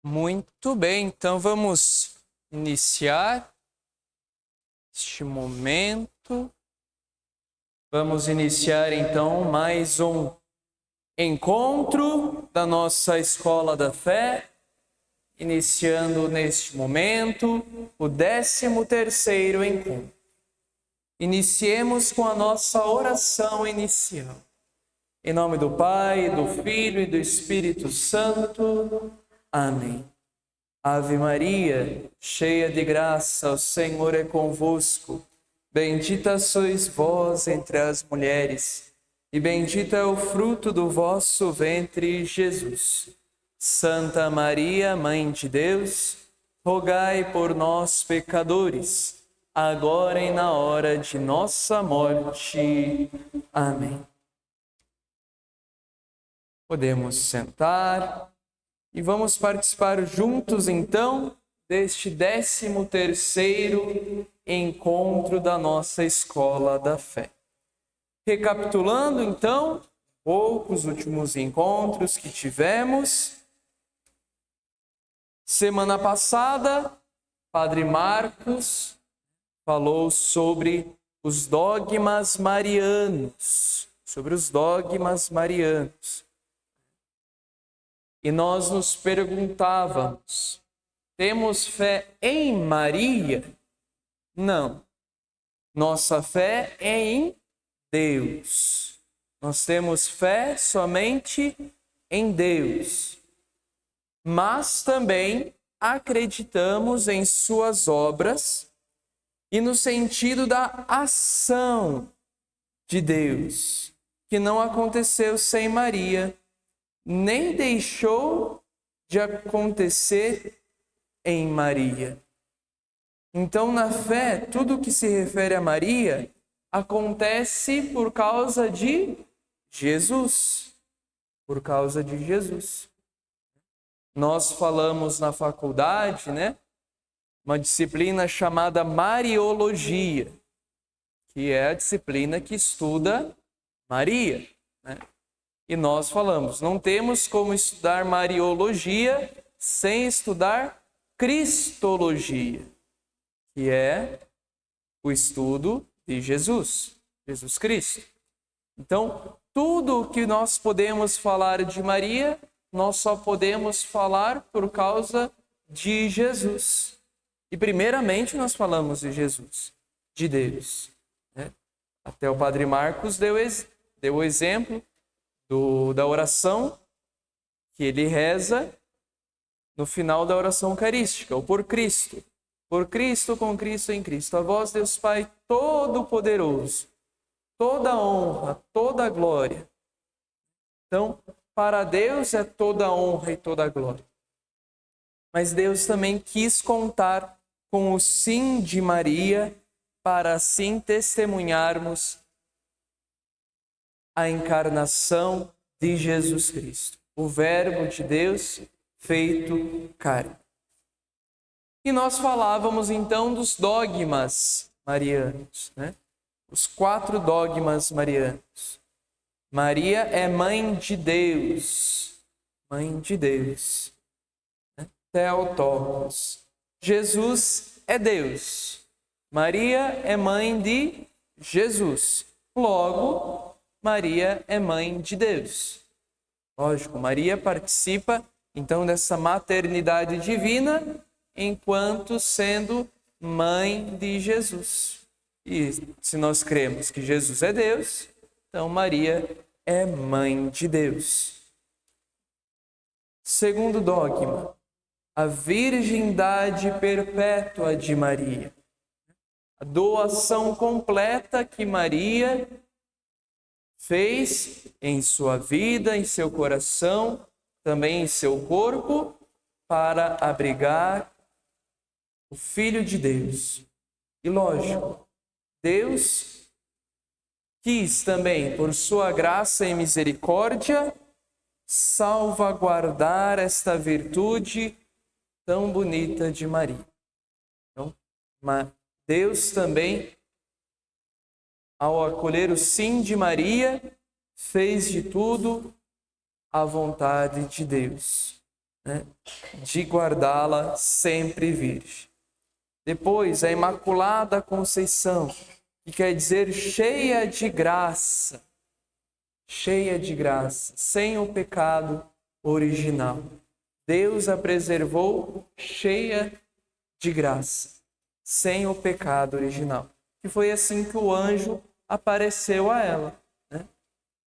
Muito bem, então vamos iniciar este momento. Vamos iniciar então mais um encontro da nossa Escola da Fé, iniciando neste momento o 13º encontro. Iniciemos com a nossa oração inicial. Em nome do Pai, do Filho e do Espírito Santo. Amém. Ave Maria, cheia de graça, o Senhor é convosco. Bendita sois vós entre as mulheres, e bendito é o fruto do vosso ventre, Jesus. Santa Maria, Mãe de Deus, rogai por nós, pecadores, agora e na hora de nossa morte. Amém. Podemos sentar. E vamos participar juntos, então, deste 13º encontro da nossa Escola da Fé. Recapitulando, então, os últimos encontros que tivemos. Semana passada, Padre Marcos falou sobre os dogmas marianos, E nós nos perguntávamos, temos fé em Maria? Não. Nossa fé é em Deus. Nós temos fé somente em Deus. Mas também acreditamos em suas obras e no sentido da ação de Deus, que não aconteceu sem Maria, nem deixou de acontecer em Maria. Então, na fé, tudo que se refere a Maria acontece por causa de Jesus. Por causa de Jesus. Nós falamos na faculdade, uma disciplina chamada Mariologia, que é a disciplina que estuda Maria, E nós falamos, não temos como estudar Mariologia sem estudar Cristologia, que é o estudo de Jesus Cristo. Então, tudo o que nós podemos falar de Maria, nós só podemos falar por causa de Jesus. E primeiramente nós falamos de Jesus, de Deus. Até o Padre Marcos deu o exemplo da oração que ele reza no final da oração eucarística, ou por Cristo. Por Cristo, com Cristo, em Cristo. A vós, Deus Pai Todo-Poderoso, toda honra, toda glória. Então, para Deus é toda honra e toda glória. Mas Deus também quis contar com o sim de Maria para assim testemunharmos a encarnação de Jesus Cristo, o Verbo de Deus feito carne. E nós falávamos então dos dogmas marianos, Os 4 dogmas marianos. Maria é mãe de Deus, Theotokos. Jesus é Deus. Maria é mãe de Jesus. Logo, Maria é mãe de Deus. Lógico, Maria participa, então, dessa maternidade divina, enquanto sendo mãe de Jesus. E se nós cremos que Jesus é Deus, então Maria é mãe de Deus. Segundo dogma, a virgindade perpétua de Maria. A doação completa que Maria fez em sua vida, em seu coração, também em seu corpo, para abrigar o Filho de Deus. E lógico, Deus quis também, por sua graça e misericórdia, salvaguardar esta virtude tão bonita de Maria. Então, Deus também, ao acolher o sim de Maria, fez de tudo a vontade de Deus. né, de guardá-la sempre virgem. Depois, a Imaculada Conceição, que quer dizer cheia de graça, sem o pecado original. Deus a preservou cheia de graça, sem o pecado original. E foi assim que o anjo apareceu a ela, né?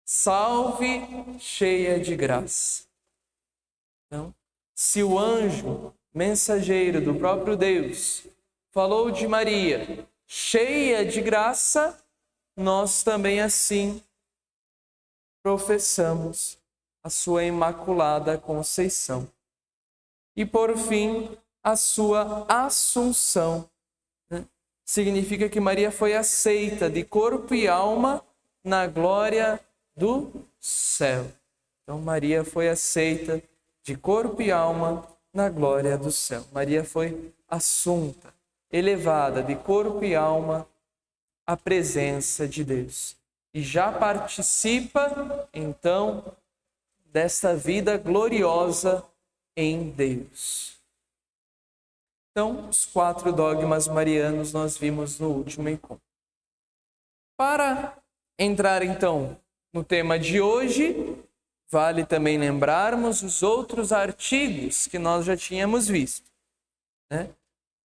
Salve, cheia de graça. Então, se o anjo, mensageiro do próprio Deus, falou de Maria, cheia de graça, nós também assim professamos a sua Imaculada Conceição. E por fim, a sua Assunção, né? Significa que Maria foi aceita de corpo e alma na glória do céu. Então, Maria foi aceita de corpo e alma na glória do céu. Maria foi assunta, elevada de corpo e alma à presença de Deus. E já participa, então, desta vida gloriosa em Deus. Então, os 4 dogmas marianos nós vimos no último encontro. Para entrar, então, no tema de hoje, vale também lembrarmos os outros artigos que nós já tínhamos visto, né?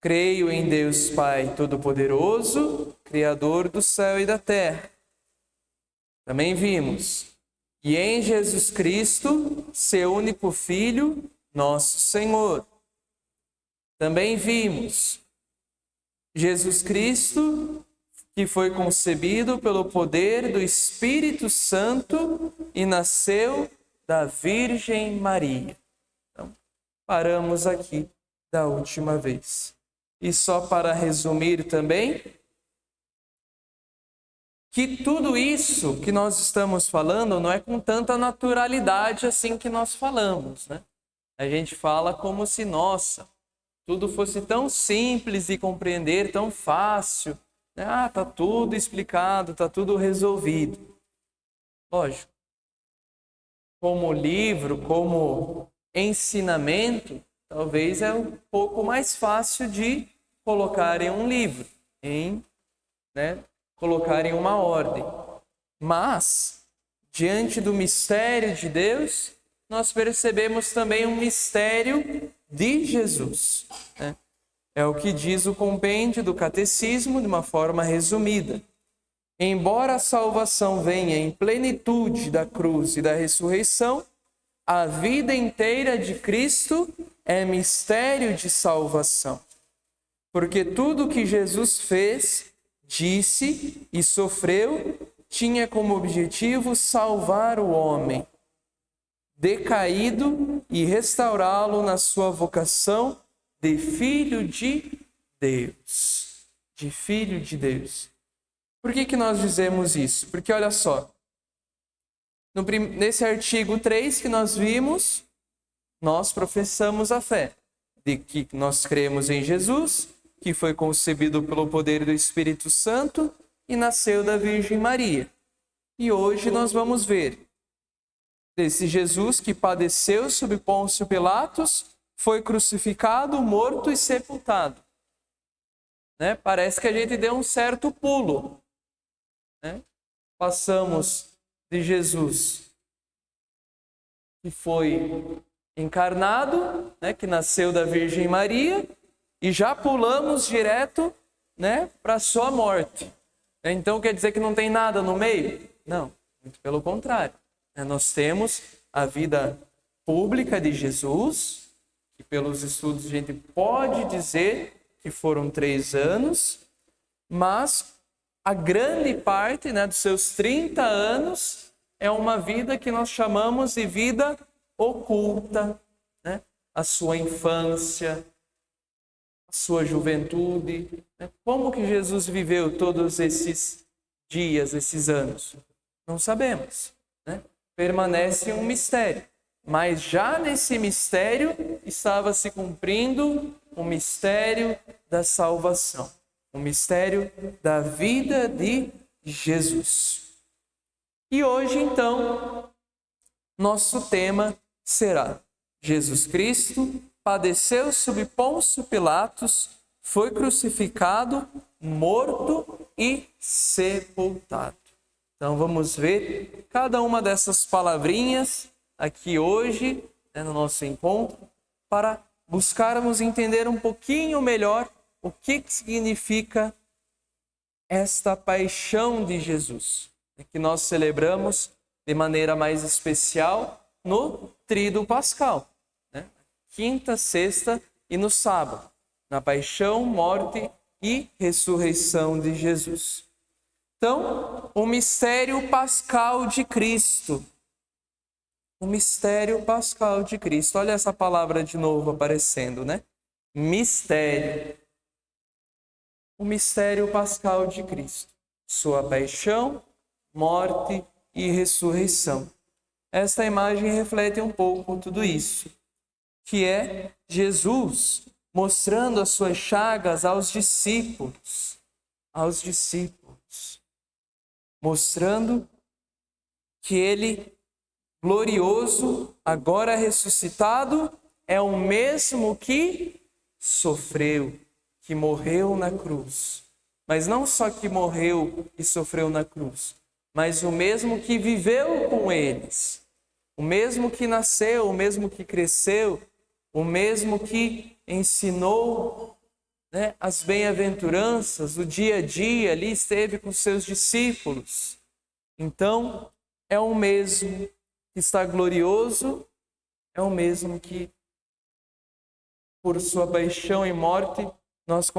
Creio em Deus Pai Todo-Poderoso, Criador do céu e da terra. Também vimos, e em Jesus Cristo, seu único Filho, nosso Senhor. Também vimos Jesus Cristo, que foi concebido pelo poder do Espírito Santo e nasceu da Virgem Maria. Então, paramos aqui da última vez. E só para resumir também, que tudo isso que nós estamos falando não é com tanta naturalidade assim que nós falamos, né? A gente fala como se, nossa, tudo fosse tão simples de compreender, tão fácil. Ah, tá tudo explicado, tá tudo resolvido. Lógico, como livro, como ensinamento, talvez é um pouco mais fácil de colocar em um livro, colocar em uma ordem. Mas, diante do mistério de Deus, nós percebemos também um mistério de Jesus, né? É o que diz o compêndio do Catecismo de uma forma resumida. Embora a salvação venha em plenitude da cruz e da ressurreição, a vida inteira de Cristo é mistério de salvação. Porque tudo que Jesus fez, disse e sofreu tinha como objetivo salvar o homem decaído e restaurá-lo na sua vocação de filho de Deus. De filho de Deus. Por que nós dizemos isso? Porque olha só, nesse artigo 3 que nós vimos, nós professamos a fé de que nós cremos em Jesus, que foi concebido pelo poder do Espírito Santo e nasceu da Virgem Maria. E hoje nós vamos ver desse Jesus que padeceu sob Pôncio Pilatos, foi crucificado, morto e sepultado. Né? Parece que a gente deu um certo pulo. Né? Passamos de Jesus que foi encarnado, né? Que nasceu da Virgem Maria, e já pulamos direto, né? Para a sua morte. Então quer dizer que não tem nada no meio? Não, muito pelo contrário. Nós temos a vida pública de Jesus, que pelos estudos a gente pode dizer que foram 3 anos, mas a grande parte, né, dos seus 30 anos é uma vida que nós chamamos de vida oculta, né? A sua infância, a sua juventude. Né? Como que Jesus viveu todos esses dias, esses anos? Não sabemos, né? Permanece um mistério. Mas já nesse mistério estava se cumprindo o mistério da salvação, o mistério da vida de Jesus. E hoje, então, nosso tema será Jesus Cristo padeceu sob Pôncio Pilatos, foi crucificado, morto e sepultado. Então vamos ver cada uma dessas palavrinhas aqui hoje, no nosso encontro, para buscarmos entender um pouquinho melhor o que significa esta paixão de Jesus, que nós celebramos de maneira mais especial no Tríduo Pascal, quinta, sexta e no sábado, na paixão, morte e ressurreição de Jesus. Então, o mistério pascal de Cristo. O mistério pascal de Cristo. Olha essa palavra de novo aparecendo, Mistério. O mistério pascal de Cristo. Sua paixão, morte e ressurreição. Esta imagem reflete um pouco tudo isso, que é Jesus mostrando as suas chagas aos discípulos. Mostrando que ele, glorioso, agora ressuscitado, é o mesmo que sofreu, que morreu na cruz. Mas não só que morreu e sofreu na cruz, mas o mesmo que viveu com eles, o mesmo que nasceu, o mesmo que cresceu, o mesmo que ensinou as bem-aventuranças, o dia a dia, ali esteve com seus discípulos. Então, é o mesmo que está glorioso, é o mesmo que, por sua paixão e morte, nós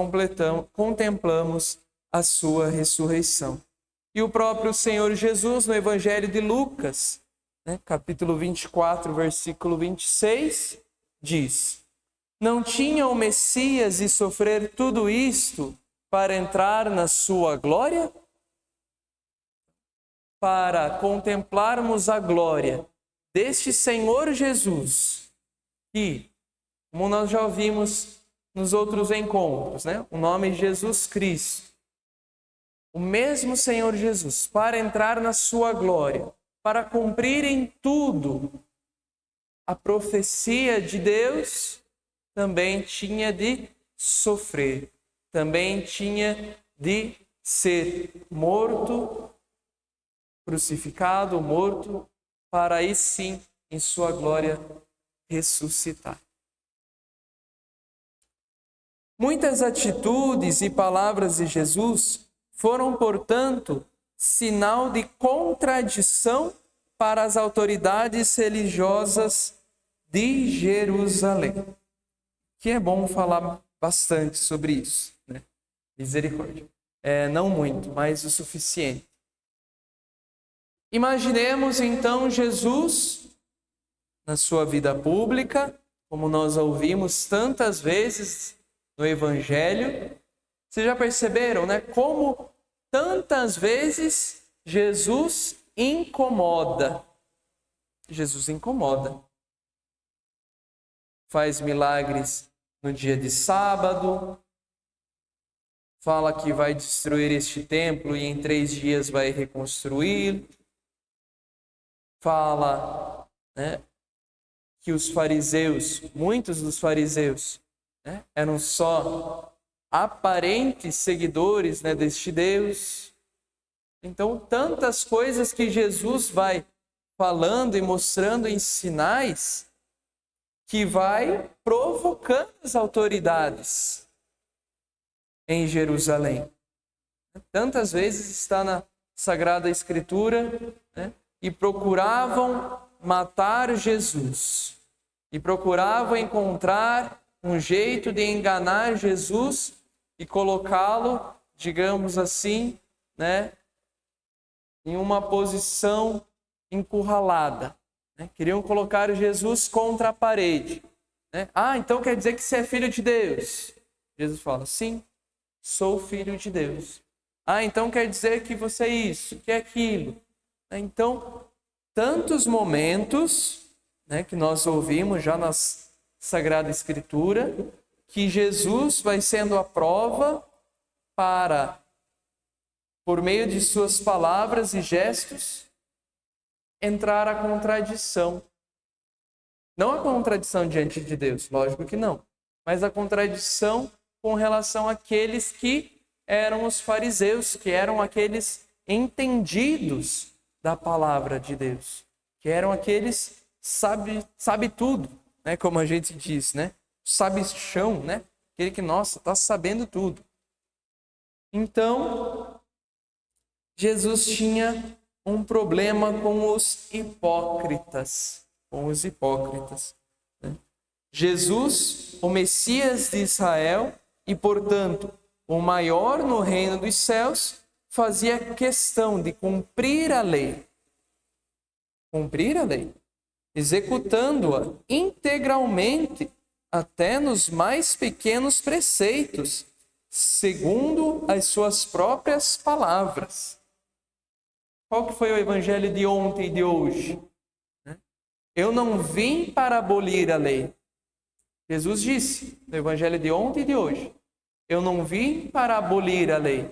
contemplamos a sua ressurreição. E o próprio Senhor Jesus, no Evangelho de Lucas, capítulo 24, versículo 26, diz: não tinha o Messias de sofrer tudo isto para entrar na sua glória? Para contemplarmos a glória deste Senhor Jesus, que, como nós já ouvimos nos outros encontros, o nome Jesus Cristo, o mesmo Senhor Jesus, para entrar na sua glória, para cumprir em tudo a profecia de Deus, também tinha de sofrer, também tinha de ser morto, crucificado, morto, para aí sim, em sua glória, ressuscitar. Muitas atitudes e palavras de Jesus foram, portanto, sinal de contradição para as autoridades religiosas de Jerusalém. Que é bom falar bastante sobre isso, Misericórdia. Não muito, mas o suficiente. Imaginemos então Jesus na sua vida pública, como nós ouvimos tantas vezes no Evangelho. Vocês já perceberam, como tantas vezes Jesus incomoda. Jesus incomoda. Faz milagres no dia de sábado, fala que vai destruir este templo e em 3 dias vai reconstruir. Fala que os fariseus, muitos dos fariseus, eram só aparentes seguidores deste Deus. Então, tantas coisas que Jesus vai falando e mostrando em sinais que vai provocando as autoridades em Jerusalém. Tantas vezes está na Sagrada Escritura, e procuravam matar Jesus, e procuravam encontrar um jeito de enganar Jesus e colocá-lo, digamos assim, em uma posição encurralada. Queriam colocar Jesus contra a parede. Então quer dizer que você é filho de Deus? Jesus fala, sim, sou filho de Deus. Então quer dizer que você é isso, que é aquilo. Então, tantos momentos que nós ouvimos já na Sagrada Escritura, que Jesus vai sendo a prova para, por meio de suas palavras e gestos, entrar a contradição Não a contradição diante de Deus, lógico que não, mas a contradição com relação àqueles que eram os fariseus, que eram aqueles entendidos da palavra de Deus, que eram aqueles sabe tudo, né, como a gente diz, né? Sabichão, né? Aquele que, nossa, está sabendo tudo. Então, Jesus tinha um problema com os hipócritas. Né? Jesus, o Messias de Israel e, portanto, o maior no reino dos céus, fazia questão de cumprir a lei, executando-a integralmente, até nos mais pequenos preceitos, segundo as suas próprias palavras. Qual que foi o evangelho de ontem e de hoje? Eu não vim para abolir a lei. Jesus disse no evangelho de ontem e de hoje: eu não vim para abolir a lei,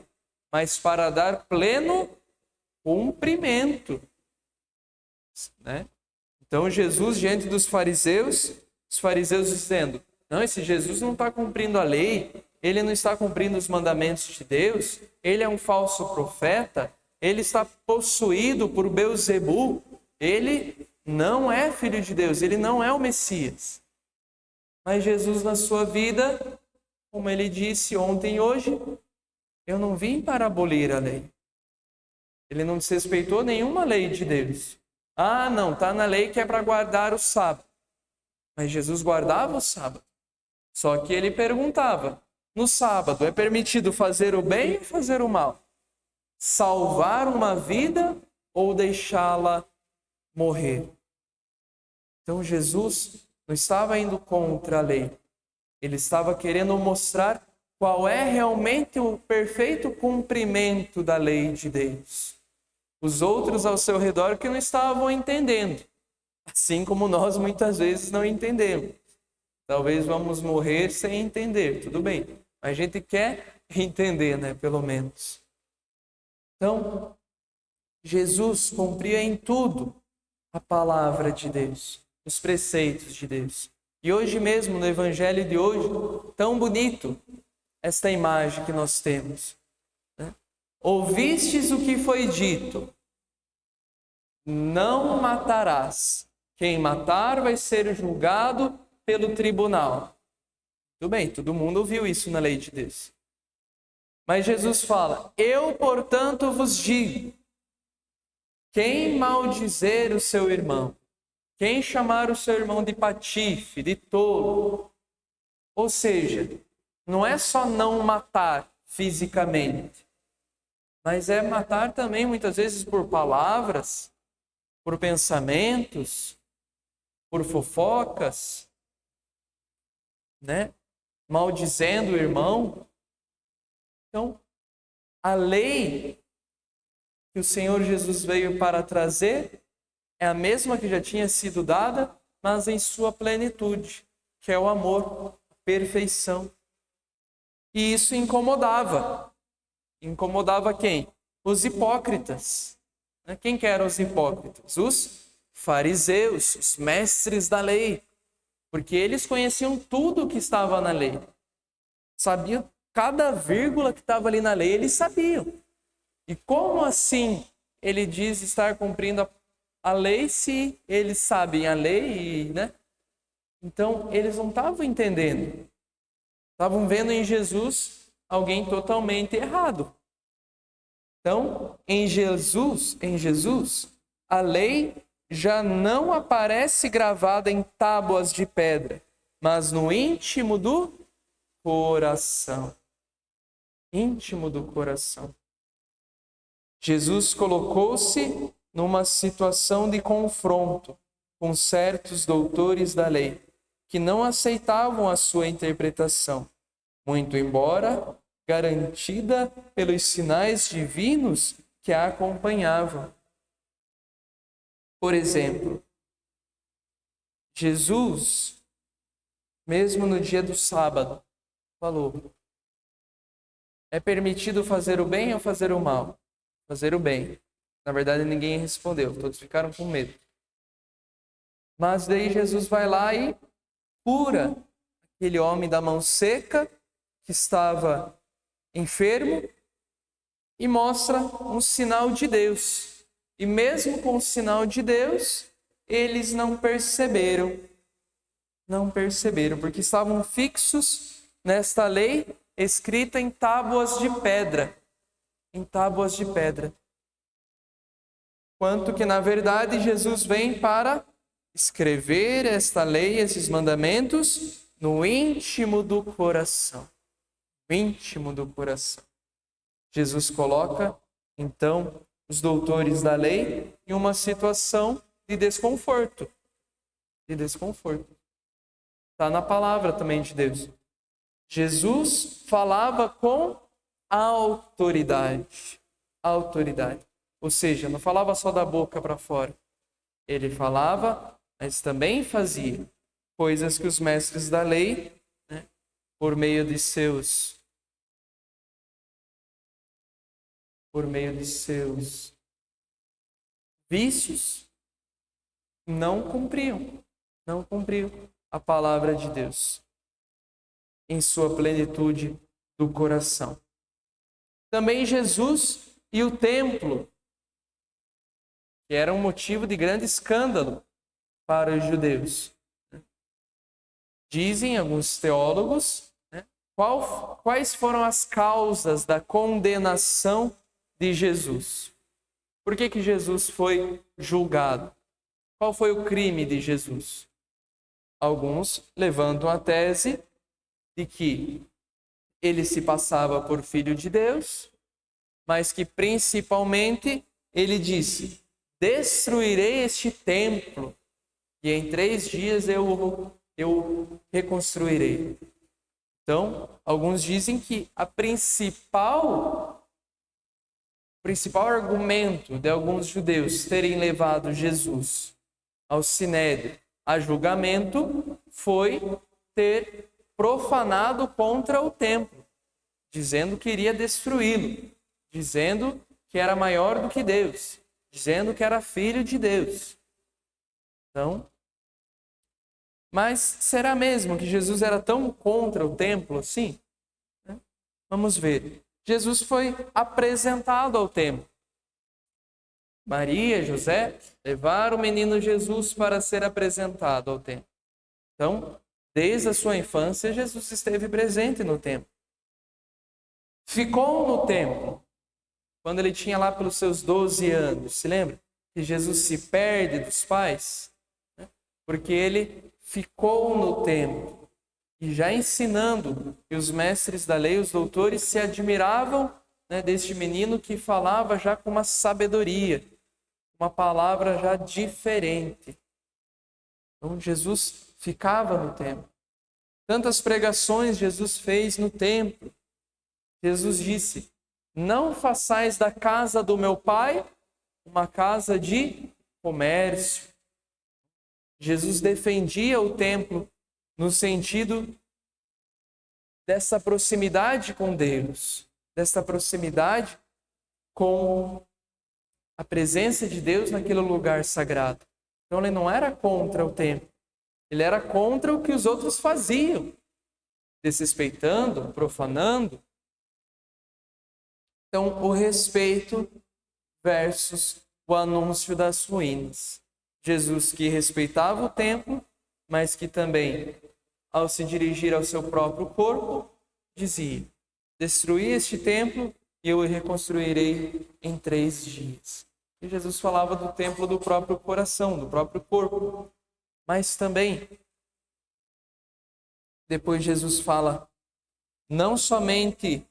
mas para dar pleno cumprimento. Né? Então Jesus, diante dos fariseus, os fariseus dizendo: não, esse Jesus não está cumprindo a lei, ele não está cumprindo os mandamentos de Deus, ele é um falso profeta, ele está possuído por Beelzebu, ele não é filho de Deus, ele não é o Messias. Mas Jesus, na sua vida, como ele disse ontem e hoje, eu não vim para abolir a lei. Ele não desrespeitou nenhuma lei de Deus. Ah, não, está na lei que é para guardar o sábado. Mas Jesus guardava o sábado. Só que ele perguntava: no sábado é permitido fazer o bem ou fazer o mal? Salvar uma vida ou deixá-la morrer? Então Jesus não estava indo contra a lei. Ele estava querendo mostrar qual é realmente o perfeito cumprimento da lei de Deus. Os outros ao seu redor que não estavam entendendo, assim como nós muitas vezes não entendemos. Talvez vamos morrer sem entender, tudo bem. Mas a gente quer entender, né? Pelo menos. Então, Jesus cumpria em tudo a palavra de Deus, os preceitos de Deus. E hoje mesmo, no evangelho de hoje, tão bonito esta imagem que nós temos. Né? Ouvistes o que foi dito: não matarás. Quem matar vai ser julgado pelo tribunal. Tudo bem, todo mundo ouviu isso na lei de Deus. Mas Jesus fala: eu, portanto, vos digo, quem maldizer o seu irmão, quem chamar o seu irmão de patife, de tolo, ou seja, não é só não matar fisicamente, mas é matar também muitas vezes por palavras, por pensamentos, por fofocas, né? Maldizendo o irmão. Então, a lei que o Senhor Jesus veio para trazer é a mesma que já tinha sido dada, mas em sua plenitude, que é o amor, a perfeição. E isso incomodava. Incomodava quem? Os hipócritas. Quem que eram os hipócritas? Os fariseus, os mestres da lei. Porque eles conheciam tudo o que estava na lei. Sabiam cada vírgula que estava ali na lei, eles sabiam. E como assim ele diz estar cumprindo a lei se eles sabem a lei, né? Então, eles não estavam entendendo. Estavam vendo em Jesus alguém totalmente errado. Então, em Jesus, a lei já não aparece gravada em tábuas de pedra, mas no íntimo do coração. Íntimo do coração. Jesus colocou-se numa situação de confronto com certos doutores da lei, que não aceitavam a sua interpretação, muito embora garantida pelos sinais divinos que a acompanhavam. Por exemplo, Jesus, mesmo no dia do sábado, falou: é permitido fazer o bem ou fazer o mal? Fazer o bem. Na verdade, ninguém respondeu, todos ficaram com medo. Mas daí Jesus vai lá e cura aquele homem da mão seca que estava enfermo e mostra um sinal de Deus. E mesmo com o sinal de Deus, eles não perceberam, porque estavam fixos nesta lei escrita em tábuas de pedra, Quanto que, na verdade, Jesus vem para escrever esta lei, esses mandamentos, no íntimo do coração. Jesus coloca, então, os doutores da lei em uma situação de desconforto. Está na palavra também de Deus. Jesus falava com autoridade. Ou seja, não falava só da boca para fora. Ele falava, mas também fazia coisas que os mestres da lei, por meio de seus vícios, não cumpriam a palavra de Deus em sua plenitude do coração. Também Jesus e o templo, que era um motivo de grande escândalo para os judeus. Dizem alguns teólogos, quais foram as causas da condenação de Jesus? Por que Jesus foi julgado? Qual foi o crime de Jesus? Alguns levantam a tese de que ele se passava por filho de Deus, mas que principalmente ele disse: destruirei este templo e em 3 dias eu reconstruirei. Então, alguns dizem que o principal argumento de alguns judeus terem levado Jesus ao sinédrio a julgamento foi ter profanado contra o templo, dizendo que iria destruí-lo, dizendo que era maior do que Deus, dizendo que era filho de Deus. Então, mas será mesmo que Jesus era tão contra o templo assim? Vamos ver. Jesus foi apresentado ao templo. Maria e José levaram o menino Jesus para ser apresentado ao templo. Então, desde a sua infância, Jesus esteve presente no templo. Ficou no templo quando ele tinha lá pelos seus 12 anos. Se lembra que Jesus se perde dos pais? Porque ele ficou no templo e já ensinando, e os mestres da lei, os doutores, se admiravam deste menino que falava já com uma sabedoria, uma palavra já diferente. Então Jesus ficava no templo. Tantas pregações Jesus fez no templo. Jesus disse: não façais da casa do meu pai uma casa de comércio. Jesus defendia o templo no sentido dessa proximidade com Deus, dessa proximidade com a presença de Deus naquele lugar sagrado. Então ele não era contra o templo, ele era contra o que os outros faziam, desrespeitando, profanando. Então, o respeito versus o anúncio das ruínas. Jesus que respeitava o templo, mas que também, ao se dirigir ao seu próprio corpo, dizia: destruí este templo e eu o reconstruirei em 3 dias. E Jesus falava do templo do próprio coração, do próprio corpo. Mas também, depois Jesus fala: não somente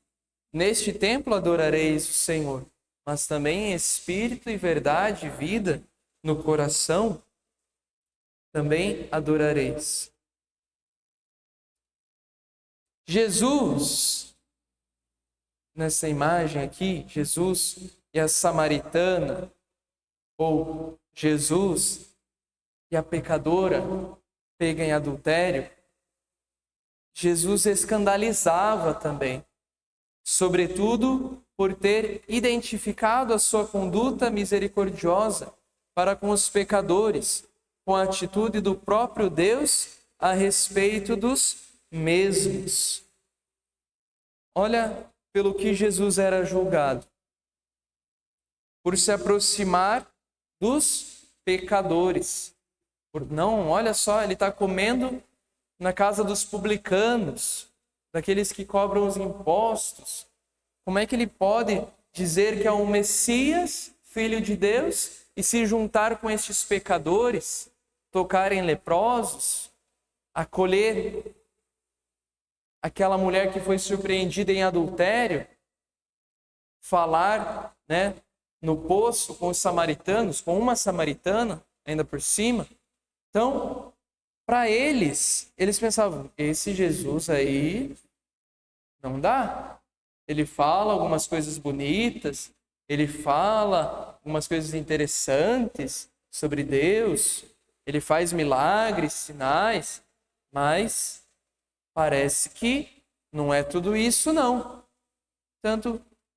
neste templo adorareis o Senhor, mas também em espírito e verdade e vida, no coração, também adorareis. Jesus, nessa imagem aqui, Jesus e a samaritana, ou Jesus e a pecadora pega em adultério, Jesus escandalizava também, sobretudo por ter identificado a sua conduta misericordiosa para com os pecadores, com a atitude do próprio Deus a respeito dos mesmos. Olha pelo que Jesus era julgado. Por se aproximar dos pecadores. Não, olha só, ele está comendo na casa dos publicanos, daqueles que cobram os impostos. Como é que ele pode dizer que é um Messias, filho de Deus, e se juntar com estes pecadores, tocar em leprosos, acolher aquela mulher que foi surpreendida em adultério, falar, no poço com os samaritanos, com uma samaritana, ainda por cima. Então, para eles pensavam, esse Jesus aí não dá. Ele fala algumas coisas bonitas, ele fala algumas coisas interessantes sobre Deus, ele faz milagres, sinais, mas parece que não é tudo isso, não.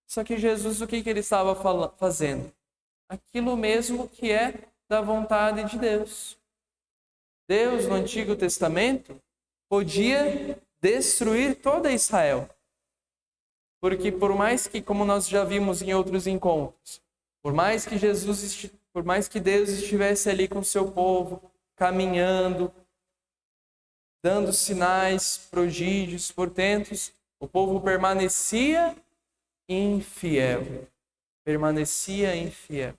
Só que Jesus, o que ele estava fazendo? Aquilo mesmo que é da vontade de Deus. Deus, no Antigo Testamento, podia destruir toda Israel. Porque por mais que, como nós já vimos em outros encontros, por mais que Deus estivesse ali com o seu povo, caminhando, dando sinais, prodígios, portentos, o povo permanecia infiel. Permanecia infiel.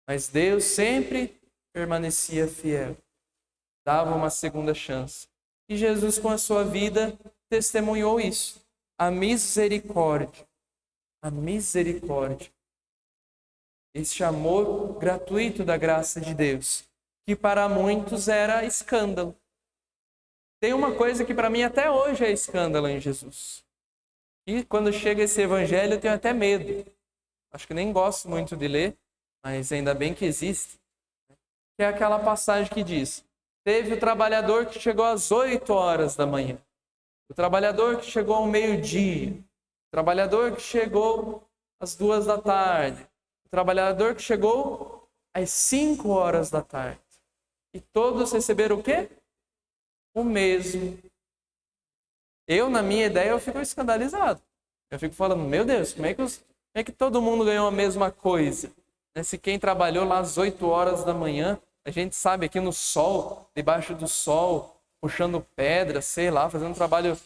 Mas Deus sempre permanecia fiel. Dava uma segunda chance. E Jesus, com a sua vida, testemunhou isso. A misericórdia. A misericórdia. Este amor gratuito da graça de Deus, que para muitos era escândalo. Tem uma coisa que para mim até hoje é escândalo em Jesus. E quando chega esse evangelho eu tenho até medo. Acho que nem gosto muito de ler, mas ainda bem que existe. Que é aquela passagem que diz: teve o trabalhador que chegou às 8 horas da manhã. O trabalhador que chegou ao meio-dia. O trabalhador que chegou às 2 da tarde. O trabalhador que chegou às 5 horas da tarde. E todos receberam o quê? O mesmo. Eu, na minha ideia, eu fico escandalizado. Eu fico falando, meu Deus, como é que todo mundo ganhou a mesma coisa? Se quem trabalhou lá às 8 horas da manhã, a gente sabe, aqui no sol, debaixo do sol, puxando pedra, sei lá, fazendo um trabalho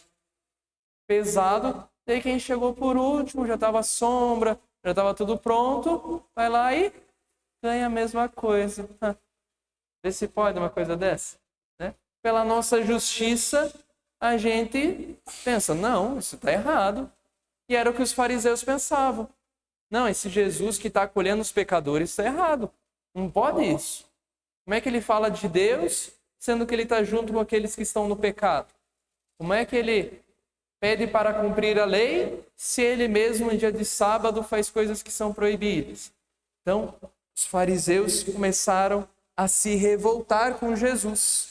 pesado. Daí quem chegou por último, já estava sombra, já estava tudo pronto, vai lá e ganha a mesma coisa. Vê se pode uma coisa dessa. Pela nossa justiça, a gente pensa, não, isso está errado. E era o que os fariseus pensavam. Não, esse Jesus que está acolhendo os pecadores está errado. Não pode isso. Como é que ele fala de Deus, sendo que ele está junto com aqueles que estão no pecado? Como é que ele pede para cumprir a lei, se ele mesmo, no dia de sábado, faz coisas que são proibidas? Então, os fariseus começaram a se revoltar com Jesus.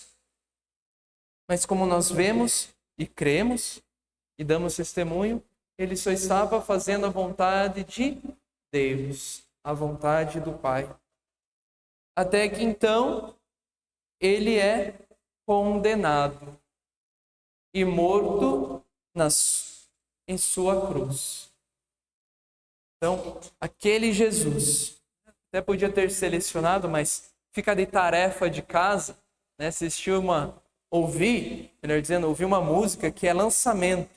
Mas como nós vemos e cremos e damos testemunho, ele só estava fazendo a vontade de Deus, a vontade do Pai. Até que então, ele é condenado e morto em sua cruz. Então, aquele Jesus, até podia ter selecionado, mas fica de tarefa de casa, ouvir uma música que é lançamento.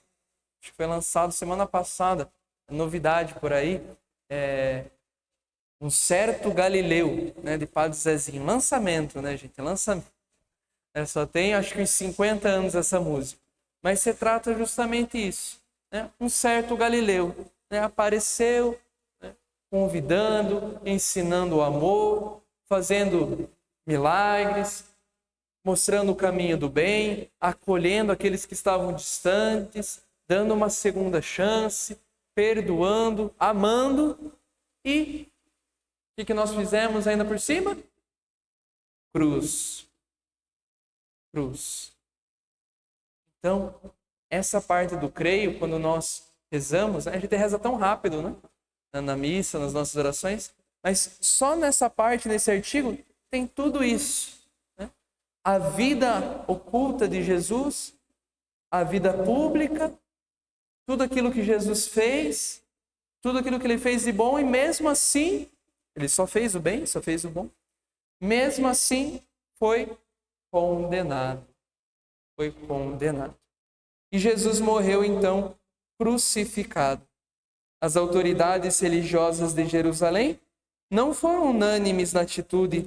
Acho que foi lançado semana passada, novidade por aí, Um Certo Galileu, de Padre Zezinho. Lançamento, gente? Lançamento. Só tem, acho que uns 50 anos essa música. Mas se trata justamente isso. Um certo Galileu apareceu, convidando, ensinando o amor, fazendo milagres, mostrando o caminho do bem, acolhendo aqueles que estavam distantes, dando uma segunda chance, perdoando, amando. E o que nós fizemos ainda por cima? Cruz. Cruz. Então, essa parte do creio, quando nós rezamos, a gente reza tão rápido, na missa, nas nossas orações, mas só nessa parte, nesse artigo, tem tudo isso. a vida oculta de Jesus, a vida pública, tudo aquilo que Jesus fez, tudo aquilo que ele fez de bom, e mesmo assim, ele só fez o bem, só fez o bom, mesmo assim foi condenado. Foi condenado. E Jesus morreu então crucificado. As autoridades religiosas de Jerusalém não foram unânimes na atitude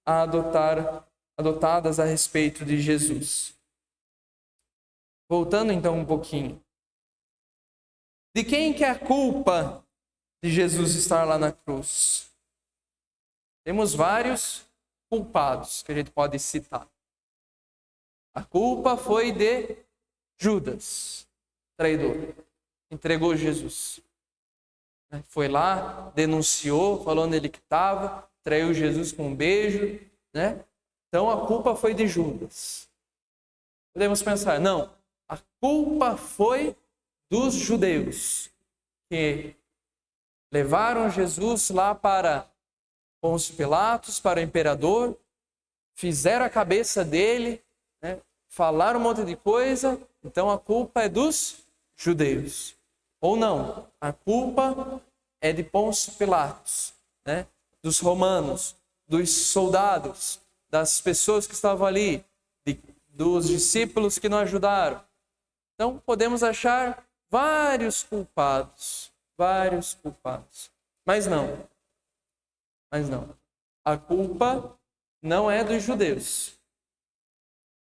adotadas a respeito de Jesus. Voltando então um pouquinho. De quem que é a culpa de Jesus estar lá na cruz? Temos vários culpados que a gente pode citar. A culpa foi de Judas, traidor. Entregou Jesus. Foi lá, denunciou, falou onde ele estava, traiu Jesus com um beijo, né? Então a culpa foi de Judas. Podemos pensar, não, a culpa foi dos judeus, que levaram Jesus lá para Pôncio Pilatos, para o imperador, fizeram a cabeça dele, né? Falaram um monte de coisa, então a culpa é dos judeus. Ou não, a culpa é de Pôncio Pilatos, né? Dos romanos, dos soldados, das pessoas que estavam ali, dos discípulos que não ajudaram. Então podemos achar vários culpados. Mas não. A culpa não é dos judeus,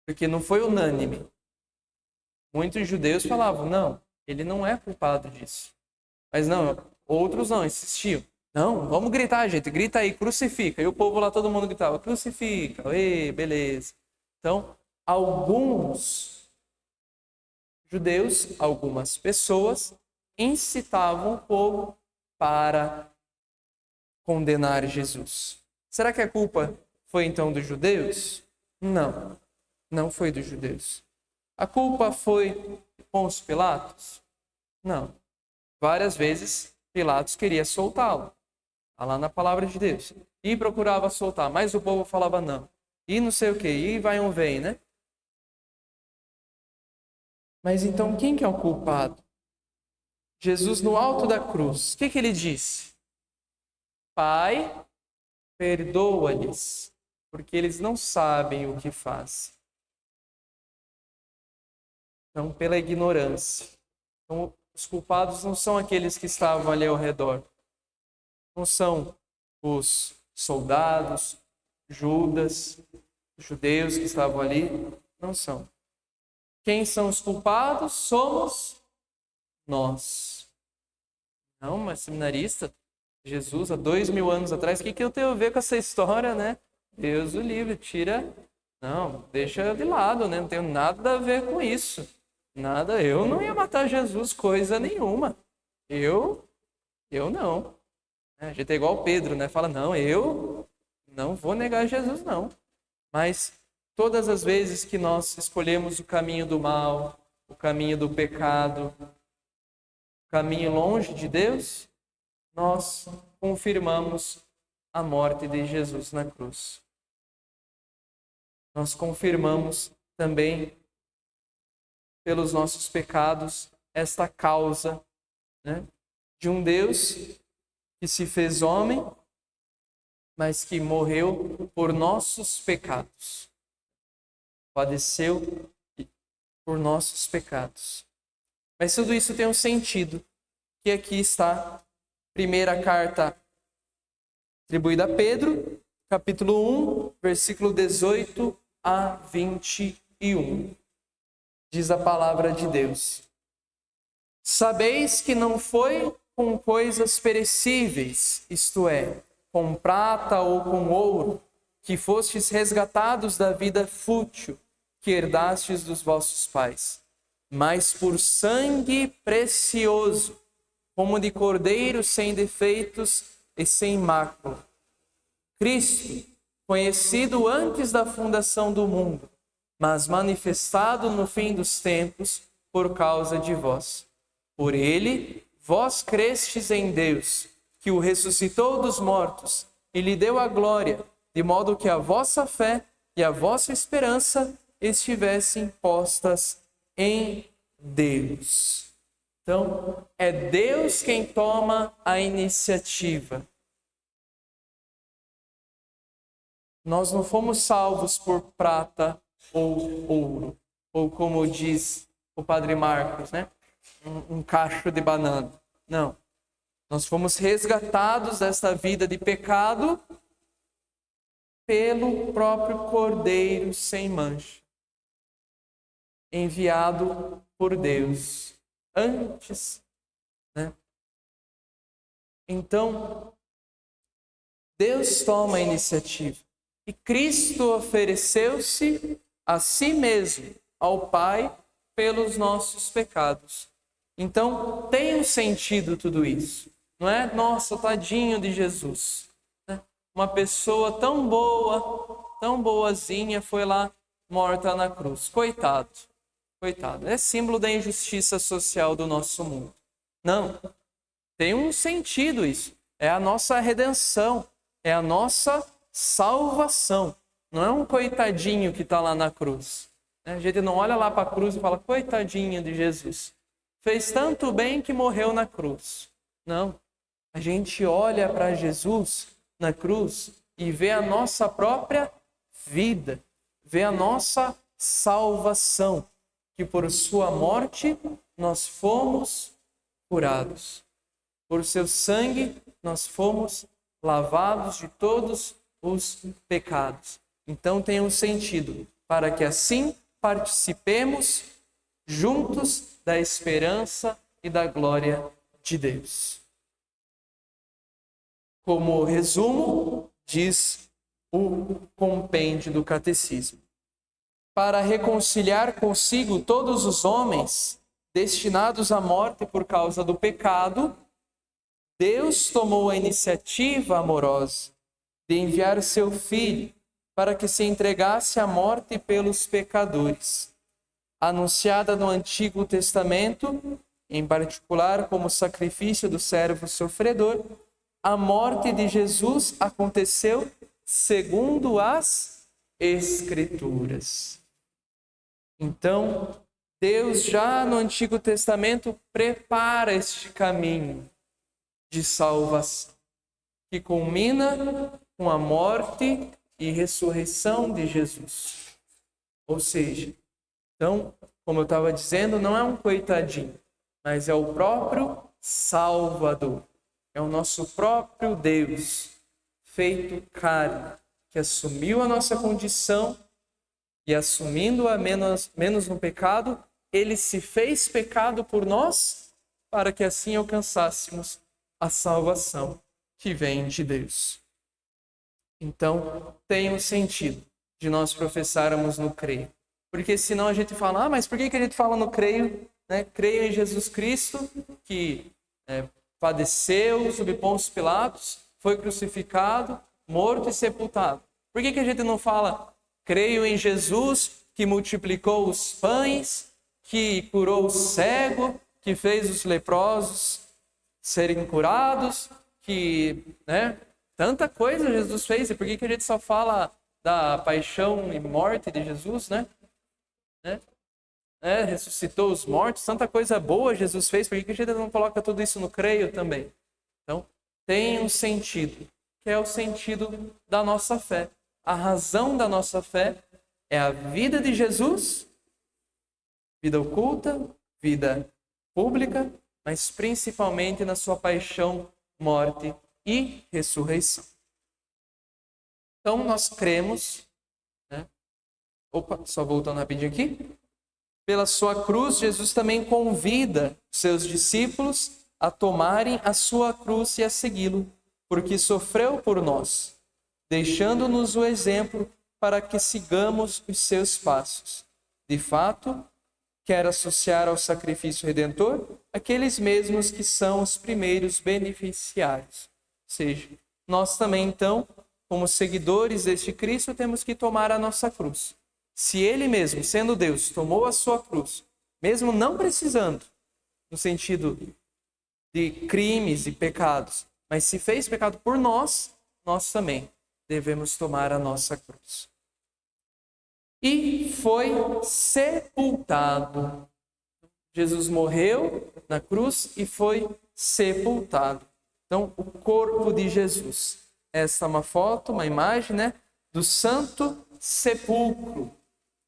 porque não foi unânime. Muitos judeus falavam, não, ele não é culpado disso. Mas não, outros não, insistiam. Não, vamos gritar, gente, grita aí, crucifica. E o povo lá, todo mundo gritava, crucifica, ei, beleza. Então, alguns judeus, algumas pessoas, incitavam o povo para condenar Jesus. Será que a culpa foi então dos judeus? Não, não foi dos judeus. A culpa foi de Pôncio Pilatos? Não. Várias vezes Pilatos queria soltá-lo. Está lá na palavra de Deus. E procurava soltar, mas o povo falava não. E não sei o que, e vai um vem, né? Mas então quem que é o culpado? Jesus no alto da cruz. O que ele disse? Pai, perdoa-lhes, porque eles não sabem o que fazem. Então, pela ignorância. Então, os culpados não são aqueles que estavam ali ao redor. Não são os soldados, Judas, os judeus que estavam ali. Não são. Quem são os culpados? Somos nós. Não, mas seminarista, Jesus, há 2000 anos atrás, o que eu tenho a ver com essa história, né? Deus o livre, tira... Não, deixa de lado, né? Não tenho nada a ver com isso. Nada, eu não ia matar Jesus coisa nenhuma. Eu não. A gente é igual Pedro, né? Fala, não, eu não vou negar Jesus, não. Mas todas as vezes que nós escolhemos o caminho do mal, o caminho do pecado, o caminho longe de Deus, nós confirmamos a morte de Jesus na cruz. Nós confirmamos também, pelos nossos pecados, esta causa, né, de um Deus que se fez homem, mas que morreu por nossos pecados. Padeceu por nossos pecados. Mas tudo isso tem um sentido, que aqui está, primeira carta atribuída a Pedro, capítulo 1, versículo 18 a 21. Diz a palavra de Deus. Sabeis que não foi com coisas perecíveis, isto é, com prata ou com ouro, que fostes resgatados da vida fútil que herdastes dos vossos pais, mas por sangue precioso, como de cordeiro sem defeitos e sem mácula. Cristo, conhecido antes da fundação do mundo, mas manifestado no fim dos tempos por causa de vós. Por ele, vós crestes em Deus, que o ressuscitou dos mortos e lhe deu a glória, de modo que a vossa fé e a vossa esperança estivessem postas em Deus. Então, é Deus quem toma a iniciativa. Nós não fomos salvos por prata ou ouro, ou como diz o Padre Marcos, né? Um cacho de banana. Não. Nós fomos resgatados desta vida de pecado pelo próprio Cordeiro sem mancha, enviado por Deus antes, né? Então, Deus toma a iniciativa e Cristo ofereceu-se a si mesmo, ao Pai, pelos nossos pecados. Então, tem um sentido tudo isso. Não é, nossa, tadinho de Jesus. Né? Uma pessoa tão boa, tão boazinha, foi lá morta na cruz. Coitado, coitado. É símbolo da injustiça social do nosso mundo. Não, tem um sentido isso. É a nossa redenção, é a nossa salvação. Não é um coitadinho que está lá na cruz. A gente não olha lá para a cruz e fala, coitadinho de Jesus. Fez tanto bem que morreu na cruz. Não. A gente olha para Jesus na cruz e vê a nossa própria vida, vê a nossa salvação, que por sua morte nós fomos curados. Por seu sangue nós fomos lavados de todos os pecados. Então tem um sentido, para que assim participemos juntos da esperança e da glória de Deus. Como resumo, diz o compêndio do Catecismo: para reconciliar consigo todos os homens destinados à morte por causa do pecado, Deus tomou a iniciativa amorosa de enviar seu Filho para que se entregasse à morte pelos pecadores. Anunciada no Antigo Testamento, em particular como sacrifício do servo sofredor, a morte de Jesus aconteceu segundo as Escrituras. Então, Deus já no Antigo Testamento prepara este caminho de salvação, que culmina com a morte e ressurreição de Jesus. Ou seja, então, como eu estava dizendo, não é um coitadinho, mas é o próprio Salvador. É o nosso próprio Deus, feito carne, que assumiu a nossa condição e, assumindo-a menos no pecado, ele se fez pecado por nós, para que assim alcançássemos a salvação que vem de Deus. Então, tem um sentido de nós professarmos no creio. Porque senão a gente fala, mas por que a gente fala no creio? Né? Creio em Jesus Cristo, que padeceu sob Pôncio Pilatos, foi crucificado, morto e sepultado. Por que a gente não fala, creio em Jesus, que multiplicou os pães, que curou o cego, que fez os leprosos serem curados, que, tanta coisa Jesus fez, e por que a gente só fala da paixão e morte de Jesus, né? Ressuscitou os mortos, tanta coisa boa Jesus fez, por que a gente não coloca tudo isso no creio também? Então, tem um sentido, que é o sentido da nossa fé. A razão da nossa fé é a vida de Jesus, vida oculta, vida pública, mas principalmente na sua paixão, morte e ressurreição. Então, nós cremos, só voltando rapidinho aqui. Pela sua cruz, Jesus também convida seus discípulos a tomarem a sua cruz e a segui-lo, porque sofreu por nós, deixando-nos o exemplo para que sigamos os seus passos. De fato, quer associar ao sacrifício redentor aqueles mesmos que são os primeiros beneficiários. Ou seja, nós também, então, como seguidores deste Cristo, temos que tomar a nossa cruz. Se ele mesmo, sendo Deus, tomou a sua cruz, mesmo não precisando, no sentido de crimes e pecados, mas se fez pecado por nós, nós também devemos tomar a nossa cruz. e foi sepultado. Jesus morreu na cruz e foi sepultado. Então, o corpo de Jesus. Essa é uma foto, uma imagem, né, do Santo Sepulcro.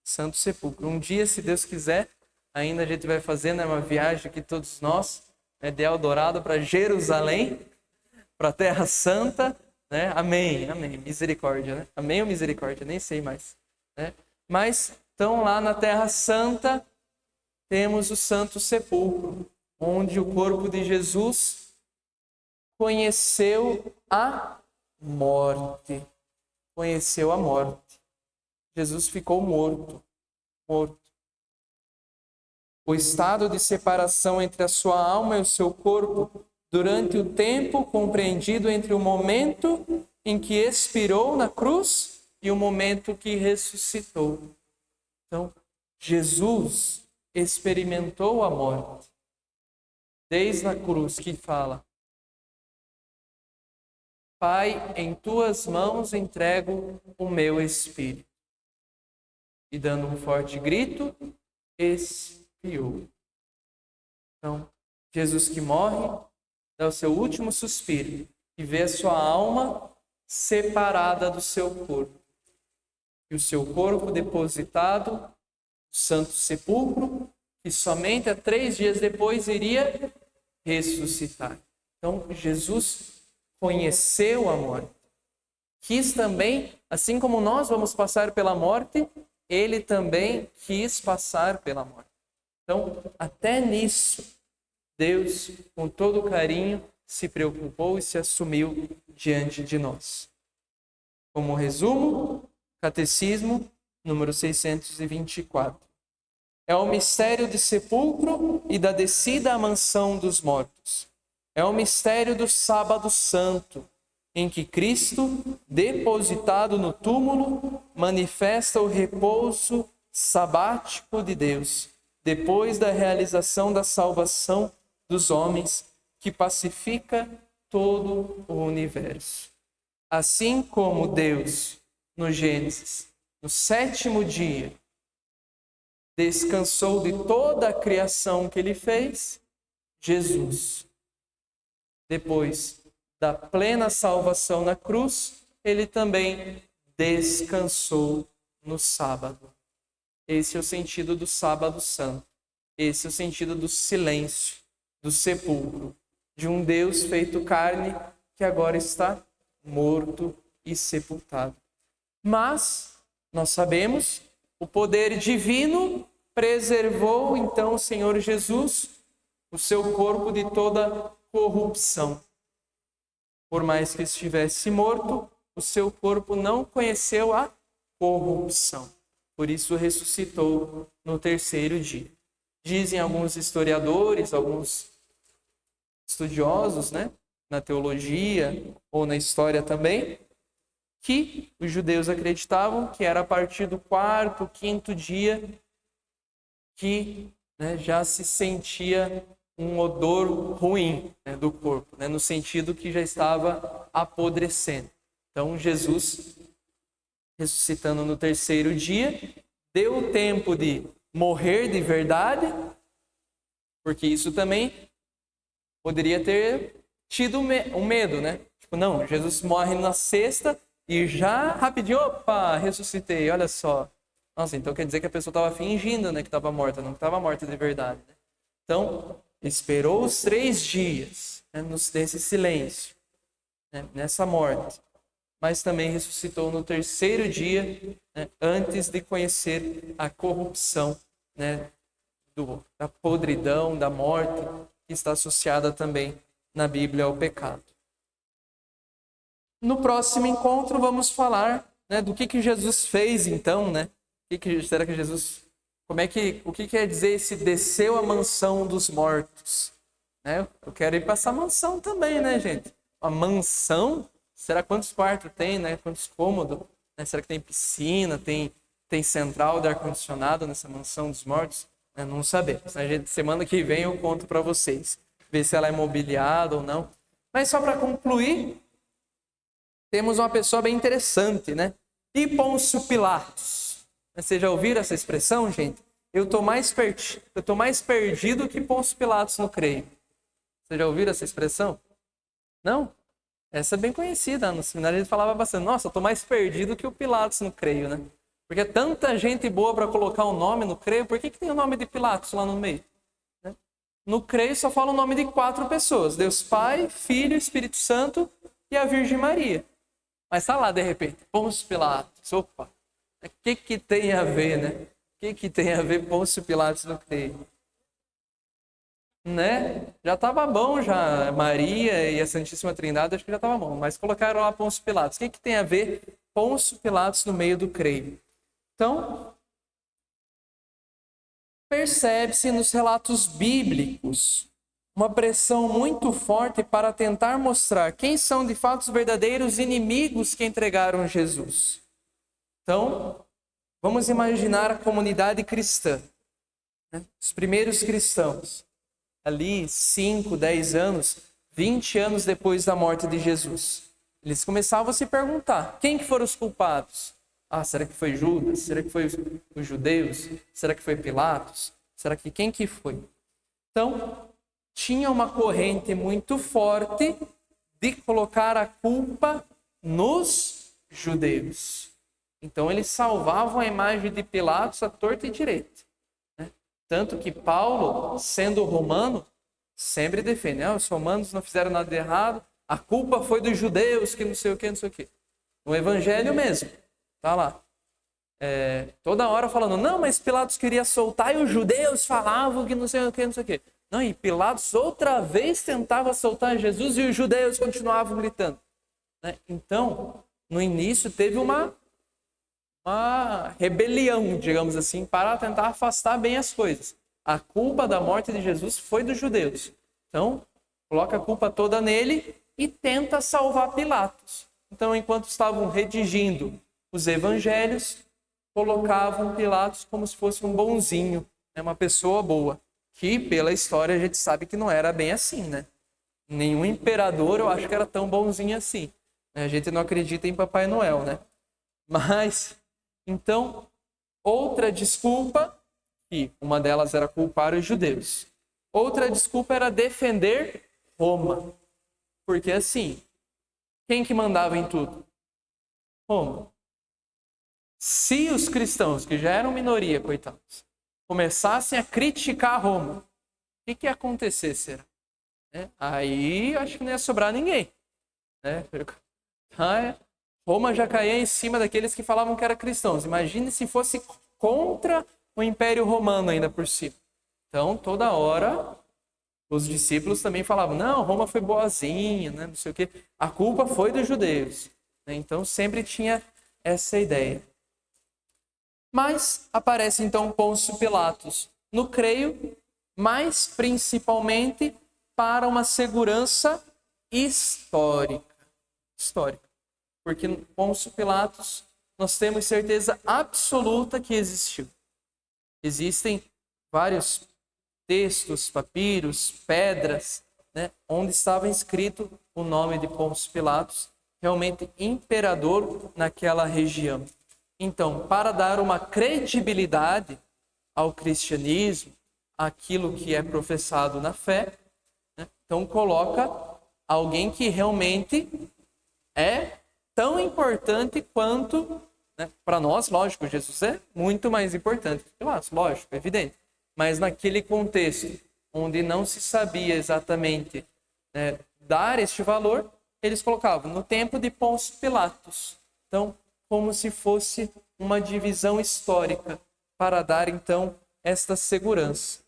Santo Sepulcro. Um dia, se Deus quiser, ainda a gente vai fazer, né, uma viagem aqui todos nós, né, de Eldorado para Jerusalém, para a Terra Santa, né? Amém, amém. Misericórdia, né? Amém ou misericórdia? Nem sei mais, né? Mas, então, lá na Terra Santa, temos o Santo Sepulcro, onde o corpo de Jesus conheceu a morte. Conheceu a morte. Jesus ficou morto. O estado de separação entre a sua alma e o seu corpo, durante o tempo compreendido entre o momento em que expirou na cruz e o momento que ressuscitou. Então, Jesus experimentou a morte. Desde a cruz que fala: Pai, em tuas mãos entrego o meu espírito. E dando um forte grito, expiou. Então, Jesus que morre, dá o seu último suspiro e vê a sua alma separada do seu corpo. E o seu corpo depositado no Santo Sepulcro, que somente 3 dias depois iria ressuscitar. Então, Jesus conheceu a morte. Quis também, assim como nós vamos passar pela morte, ele também quis passar pela morte. Então, até nisso, Deus, com todo carinho, se preocupou e se assumiu diante de nós. Como resumo, Catecismo, número 624. É o mistério do sepulcro e da descida à mansão dos mortos. É o mistério do Sábado Santo, em que Cristo, depositado no túmulo, manifesta o repouso sabático de Deus, depois da realização da salvação dos homens, que pacifica todo o universo. Assim como Deus, no Gênesis, no 7º dia, descansou de toda a criação que ele fez, Jesus, depois da plena salvação na cruz, ele também descansou no sábado. Esse é o sentido do Sábado Santo. Esse é o sentido do silêncio, do sepulcro, de um Deus feito carne que agora está morto e sepultado. Mas nós sabemos, o poder divino preservou então o Senhor Jesus, o seu corpo, de toda corrupção. Por mais que estivesse morto, o seu corpo não conheceu a corrupção. Por isso ressuscitou no 3º dia. Dizem alguns historiadores, alguns estudiosos, né, na teologia ou na história também, que os judeus acreditavam que era a partir do 4º, 5º dia que, né, já se sentia um odor ruim, né, do corpo, né, no sentido que já estava apodrecendo. Então, Jesus, ressuscitando no 3º dia, deu tempo de morrer de verdade, porque isso também poderia ter tido um medo, né? Tipo, não, Jesus morre na 6ª e já rapidinho, opa, ressuscitei, olha só. Nossa, então quer dizer que a pessoa estava fingindo, né, que estava morta, não estava morta de verdade, né? Então, esperou os 3 dias, né, nesse silêncio, né, nessa morte, mas também ressuscitou no 3º dia, né, antes de conhecer a corrupção, né, da podridão, da morte, que está associada também na Bíblia ao pecado. No próximo encontro vamos falar, né, do que Jesus fez então, né? Será que Jesus... o que quer dizer esse desceu à mansão dos mortos? Né? Eu quero ir para essa mansão também, né, gente? A mansão, será quantos quartos tem, né? Quantos cômodos? Né? Será que tem piscina, tem central de ar-condicionado nessa mansão dos mortos? Não sabemos. Semana que vem eu conto para vocês, ver se ela é mobiliada ou não. Mas só para concluir, temos uma pessoa bem interessante, né? E Pôncio Pilatos. Vocês já ouviram essa expressão, gente? Eu tô mais perdido que Pôncio Pilatos no creio. Vocês já ouviram essa expressão? Não? Essa é bem conhecida. No seminário a gente falava bastante. Nossa, eu tô mais perdido que o Pilatos no creio, né? Porque é tanta gente boa para colocar o nome no creio, por que tem o nome de Pilatos lá no meio? No creio só fala o nome de 4 pessoas. Deus Pai, Filho, Espírito Santo e a Virgem Maria. Mas tá lá, de repente, Pôncio Pilatos. Opa! O que tem a ver, né? O que tem a ver Pôncio Pilatos no creio? Né? Já estava bom, já. Maria e a Santíssima Trindade, acho que já estava bom. Mas colocaram lá Pôncio Pilatos. O que tem a ver Pôncio Pilatos no meio do creio? Então, percebe-se nos relatos bíblicos uma pressão muito forte para tentar mostrar quem são de fato os verdadeiros inimigos que entregaram Jesus. Então, vamos imaginar a comunidade cristã, né? Os primeiros cristãos, ali 5, 10 anos, 20 anos depois da morte de Jesus. Eles começavam a se perguntar, quem que foram os culpados? Será que foi Judas? Será que foi os judeus? Será que foi Pilatos? Será que quem que foi? Então, tinha uma corrente muito forte de colocar a culpa nos judeus. Então, eles salvavam a imagem de Pilatos à torta e direita, né? Tanto que Paulo, sendo romano, sempre defende, os romanos não fizeram nada de errado, a culpa foi dos judeus, que não sei o que, não sei o que. No evangelho mesmo, tá lá. Toda hora falando, não, mas Pilatos queria soltar e os judeus falavam que não sei o que, não sei o que. Não, e Pilatos outra vez tentava soltar Jesus e os judeus continuavam gritando, né? Então, no início teve uma rebelião, digamos assim, para tentar afastar bem as coisas. A culpa da morte de Jesus foi dos judeus. Então, coloca a culpa toda nele e tenta salvar Pilatos. Então, enquanto estavam redigindo os evangelhos, colocavam Pilatos como se fosse um bonzinho, né? Uma pessoa boa. Que, pela história, a gente sabe que não era bem assim, né? Nenhum imperador, eu acho que era tão bonzinho assim. A gente não acredita em Papai Noel, né? Mas, então, outra desculpa, e uma delas era culpar os judeus. Outra desculpa era defender Roma. Porque assim, quem que mandava em tudo? Roma. Se os cristãos, que já eram minoria, coitados, começassem a criticar Roma, o que ia acontecer, será? Aí acho que não ia sobrar ninguém, né? Roma já caía em cima daqueles que falavam que eram cristãos. Imagine se fosse contra o Império Romano ainda por cima. Então, toda hora, os discípulos também falavam, não, Roma foi boazinha, né? Não sei o quê. A culpa foi dos judeus. Então, sempre tinha essa ideia. Mas aparece então Pôncio Pilatos no creio, mas principalmente para uma segurança histórica. Porque Pôncio Pilatos nós temos certeza absoluta que existiu. Existem vários textos, papiros, pedras, né, onde estava escrito o nome de Pôncio Pilatos, realmente imperador naquela região. Então, para dar uma credibilidade ao cristianismo, aquilo que é professado na fé, né, então coloca alguém que realmente é tão importante quanto, né, para nós, lógico, Jesus é muito mais importante que Pilatos, lógico, é evidente. Mas naquele contexto, onde não se sabia exatamente, né, dar este valor, eles colocavam no tempo de Pôncio Pilatos. Então, como se fosse uma divisão histórica para dar, então, esta segurança.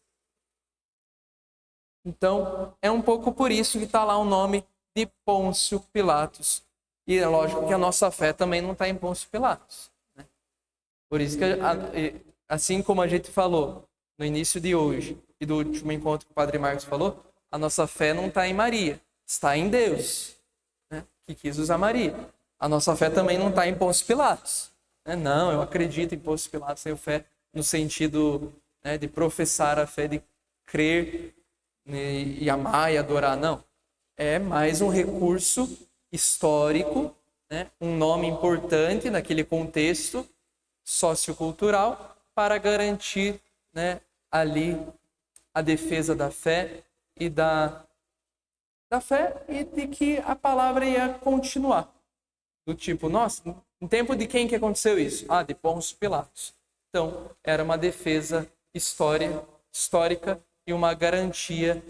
Então, é um pouco por isso que está lá o nome de Pôncio Pilatos. E é lógico que a nossa fé também não está em Pôncio Pilatos, né? Por isso que, assim como a gente falou no início de hoje e do último encontro que o Padre Marcos falou, a nossa fé não está em Maria, está em Deus, né, que quis usar Maria. A nossa fé também não está em Pôncio Pilatos, né? Não, eu acredito em Pôncio Pilatos, tenho fé no sentido, né, de professar a fé, de crer, né, e amar e adorar, não. É mais um recurso histórico, né, um nome importante naquele contexto, sociocultural para garantir, né, ali a defesa da fé e da fé e de que a palavra ia continuar. Do tipo, nossa, em tempo de quem que aconteceu isso? Ah, de Pôncio Pilatos. Então, era uma defesa histórica e uma garantia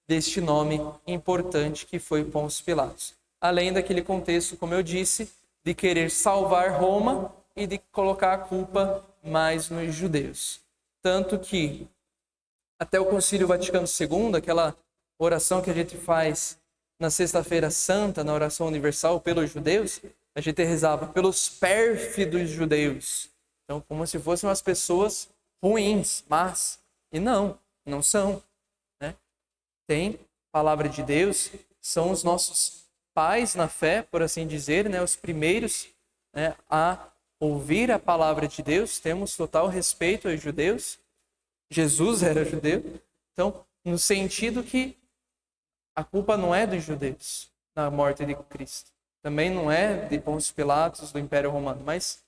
deste nome importante que foi Pôncio Pilatos. Além daquele contexto, como eu disse, de querer salvar Roma e de colocar a culpa mais nos judeus. Tanto que até o Concílio Vaticano II, aquela oração que a gente faz na Sexta-feira Santa, na oração universal pelos judeus, a gente rezava pelos pérfidos judeus. Então, como se fossem umas pessoas ruins, mas, e não são. Né? Tem palavra de Deus, são os nossos pais na fé, por assim dizer, né? Os primeiros, né, a ouvir a palavra de Deus. Temos total respeito aos judeus. Jesus era judeu. Então, no sentido que a culpa não é dos judeus na morte de Cristo. Também não é de Pôncio Pilatos, do Império Romano, mas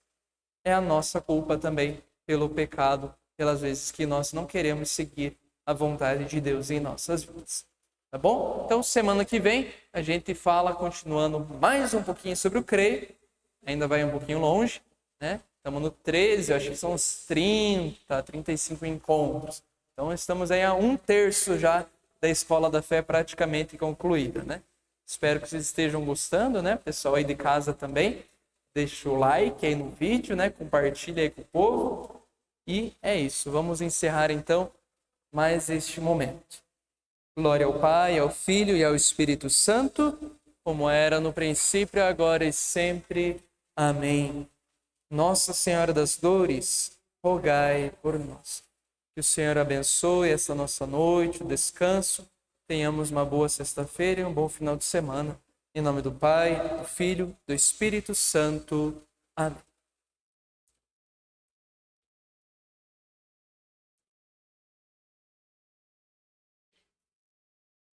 é a nossa culpa também pelo pecado, pelas vezes que nós não queremos seguir a vontade de Deus em nossas vidas. Tá bom? Então, semana que vem, a gente fala, continuando mais um pouquinho sobre o creio. Ainda vai um pouquinho longe, né? Estamos no 13, acho que são uns 30, 35 encontros. Então, estamos aí a 1/3 já da Escola da Fé praticamente concluída, né? Espero que vocês estejam gostando, né? Pessoal aí de casa também. Deixa o like aí no vídeo, né? Compartilha aí com o povo. E é isso. Vamos encerrar, então, mais este momento. Glória ao Pai, ao Filho e ao Espírito Santo, como era no princípio, agora e sempre. Amém. Nossa Senhora das Dores, rogai por nós. Que o Senhor abençoe essa nossa noite, o descanso. Tenhamos uma boa sexta-feira e um bom final de semana. Em nome do Pai, do Filho, do Espírito Santo. Amém.